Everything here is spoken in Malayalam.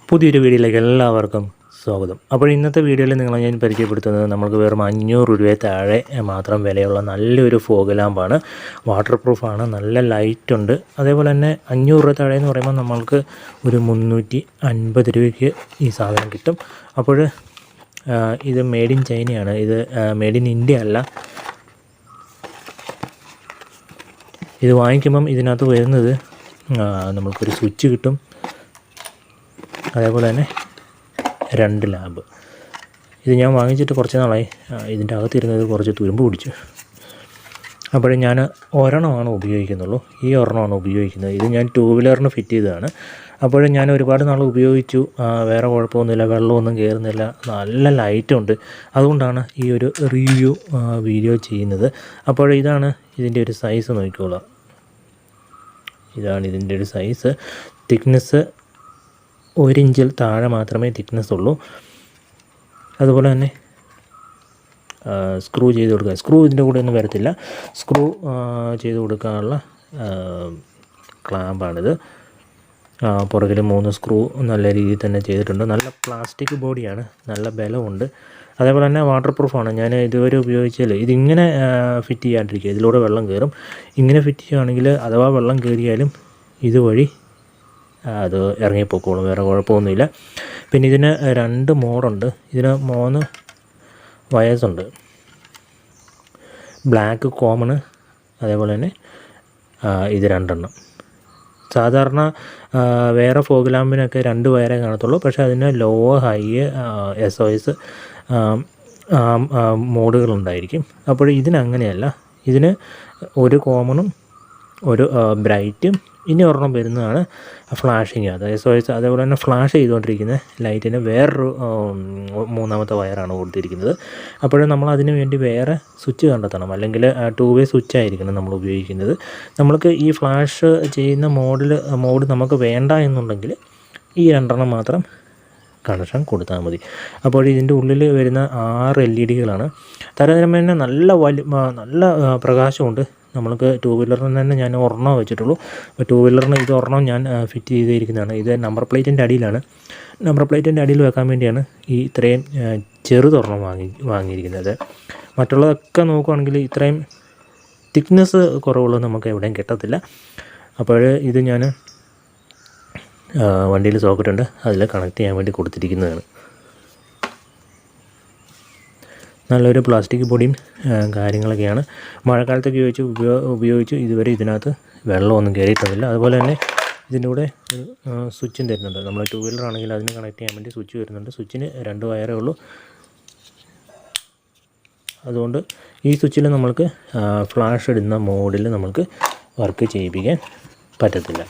പുതിയൊരു വീഡിയോയിലേക്ക് എല്ലാവർക്കും സ്വാഗതം. അപ്പോൾ ഇന്നത്തെ വീഡിയോയിൽ നിങ്ങളെ ഞാൻ പരിചയപ്പെടുത്തുന്നത് നമുക്ക് വെറും 500 രൂപ താഴെ മാത്രം വിലയുള്ള നല്ലൊരു ഫോഗ് ലാമ്പാണ്. വാട്ടർ പ്രൂഫാണ്, നല്ല ലൈറ്റ് ഉണ്ട്. അതേപോലെ തന്നെ 500 രൂപ താഴെ എന്ന് പറയുമ്പോൾ നമ്മൾക്ക് ഒരു 350 രൂപയ്ക്ക് ഈ സാധനം കിട്ടും. അപ്പോൾ ഇത് മെയ്ഡ് ഇൻ ചൈനയാണ്, ഇത് മെയ്ഡ് ഇൻ ഇന്ത്യ അല്ല. ഇത് വാങ്ങിക്കുമ്പം ഇതിനകത്ത് വരുന്നത് നമ്മൾക്കൊരു സ്വിച്ച് കിട്ടും, അതേപോലെ തന്നെ 2 ലാമ്പ്. ഇത് ഞാൻ വാങ്ങിച്ചിട്ട് കുറച്ച് നാളായി. ഇതിൻ്റെ അകത്തിരുന്നത് കുറച്ച് തുരുമ്പ് പിടിച്ചു. അപ്പോൾ ഞാൻ ഒരെണ്ണമാണ് ഉപയോഗിക്കുന്നുള്ളൂ, ഈ ഒരെണ്ണമാണ് ഉപയോഗിക്കുന്നത്. ഇത് ഞാൻ 2 വീലറിന് ഫിറ്റ് ചെയ്തതാണ്. അപ്പോൾ ഞാൻ ഒരുപാട് നാൾ ഉപയോഗിച്ചു, വേറെ കുഴപ്പമൊന്നുമില്ല, വെള്ളമൊന്നും കയറുന്നില്ല, നല്ല ലൈറ്റുണ്ട്. അതുകൊണ്ടാണ് ഈ ഒരു റിവ്യൂ വീഡിയോ ചെയ്യുന്നത്. അപ്പോൾ ഇതാണ് ഇതിൻ്റെ ഒരു സൈസ്, നോക്കിക്കോളാം. ഇതാണ് ഇതിൻ്റെ ഒരു സൈസ്. തിക്നെസ് 1 ഇഞ്ചിൽ താഴെ മാത്രമേ തിക്നെസ് ഉള്ളൂ. അതുപോലെ തന്നെ സ്ക്രൂ ചെയ്ത് കൊടുക്കുക. സ്ക്രൂ ഇതിൻ്റെ കൂടെ ഒന്നും വരത്തില്ല, സ്ക്രൂ ചെയ്ത് കൊടുക്കാനുള്ള ക്ലാമ്പാണിത്. പുറകിൽ 3 സ്ക്രൂ നല്ല രീതിയിൽ തന്നെ ചെയ്തിട്ടുണ്ട്. നല്ല പ്ലാസ്റ്റിക് ബോഡിയാണ്, നല്ല ബലമുണ്ട്. അതേപോലെ തന്നെ വാട്ടർ പ്രൂഫാണ്. ഞാൻ ഇതുവരെ ഉപയോഗിച്ചാൽ ഇതിങ്ങനെ ഫിറ്റ് ചെയ്യാണ്ടിരിക്കുക, ഇതിലൂടെ വെള്ളം കയറും. ഇങ്ങനെ ഫിറ്റ് ചെയ്യുകയാണെങ്കിൽ അഥവാ വെള്ളം കയറിയാലും ഇതുവഴി അത് ഇറങ്ങിപ്പോക്കോളും, വേറെ കുഴപ്പമൊന്നുമില്ല. പിന്നെ ഇതിന് 2 മോഡുണ്ട്. ഇതിന് 3 വയേഴ്സുണ്ട്. ബ്ലാക്ക് കോമണ്, അതേപോലെ തന്നെ ഇത് 2 എണ്ണം. സാധാരണ വേറെ ഫോഗ് ലാമ്പിനൊക്കെ 2 വയറേ കാണത്തുള്ളൂ, പക്ഷേ അതിന് ലോ, ഹൈ, SOS മോഡുകളുണ്ടായിരിക്കും. അപ്പോൾ ഇതിനങ്ങനെയല്ല. ഇതിന് 1 കോമണും 1 ബ്രൈറ്റും, ഇനി ഒരെണ്ണം വരുന്നതാണ് ഫ്ലാഷിങ്, അത് SOS. അതേപോലെ തന്നെ ഫ്ലാഷ് ചെയ്തുകൊണ്ടിരിക്കുന്ന ലൈറ്റിന് വേറൊരു 3ാമത്തെ വയറാണ് കൊടുത്തിരിക്കുന്നത്. അപ്പോൾ നമ്മൾ അതിന് വേണ്ടി വേറെ സ്വിച്ച് കണ്ടെത്തണം, അല്ലെങ്കിൽ 2 വേ സ്വിച്ച് ആയിരിക്കണം നമ്മൾ ഉപയോഗിക്കുന്നത്. നമ്മൾക്ക് ഈ ഫ്ലാഷ് ചെയ്യുന്ന മോഡ് നമുക്ക് വേണ്ട എന്നുണ്ടെങ്കിൽ ഈ 2 എണ്ണം മാത്രം കണക്ഷൻ കൊടുത്താൽ മതി. അപ്പോൾ ഇതിൻ്റെ ഉള്ളിൽ വരുന്ന 6 LED-കളാണ്. താരതമ്യേന നല്ല പ്രകാശമുണ്ട്. നമ്മൾക്ക് 2 വീലറിന് തന്നെ ഞാൻ ഒരെണ്ണം വെച്ചിട്ടുള്ളൂ. 2 വീലറിന് ഇത് ഒരെണ്ണം ഞാൻ ഫിറ്റ് ചെയ്തിരിക്കുന്നതാണ്. ഇത് നമ്പർ പ്ലേറ്റിൻ്റെ അടിയിലാണ്. നമ്പർ പ്ലേറ്റിൻ്റെ അടിയിൽ വെക്കാൻ വേണ്ടിയാണ് ഈ ഇത്രയും ചെറുതൊരെണ്ണം വാങ്ങിയിരിക്കുന്നത്. മറ്റുള്ളതൊക്കെ നോക്കുകയാണെങ്കിൽ ഇത്രയും തിക്നെസ് കുറവുള്ളത് നമുക്ക് എവിടെയും കിട്ടത്തില്ല. അപ്പോൾ ഇത് ഞാൻ വണ്ടിയിൽ സോക്കറ്റുണ്ട്, അതിൽ കണക്ട് ചെയ്യാൻ വേണ്ടി കൊടുത്തിരിക്കുന്നതാണ്. നല്ലൊരു പ്ലാസ്റ്റിക് പൊടിയും കാര്യങ്ങളൊക്കെയാണ്. മഴക്കാലത്തൊക്കെ ഉപയോഗിച്ച് ഇതുവരെ ഇതിനകത്ത് വെള്ളമൊന്നും കയറിയിട്ടില്ല. അതുപോലെ തന്നെ ഇതിൻ്റെ കൂടെ ഒരു സ്വിച്ചും തരുന്നുണ്ട്. നമ്മൾ 2 വീലർ ആണെങ്കിൽ അതിന് കണക്ട് ചെയ്യാൻ വേണ്ടി സ്വിച്ച് വരുന്നുണ്ട്. സ്വിച്ചിന് 2 വയറേ ഉള്ളൂ. അതുകൊണ്ട് ഈ സ്വിച്ചിൽ നമ്മൾക്ക് ഫ്ലാഷ് ഇടുന്ന മോഡിൽ നമ്മൾക്ക് വർക്ക് ചെയ്യിപ്പിക്കാൻ പറ്റത്തില്ല.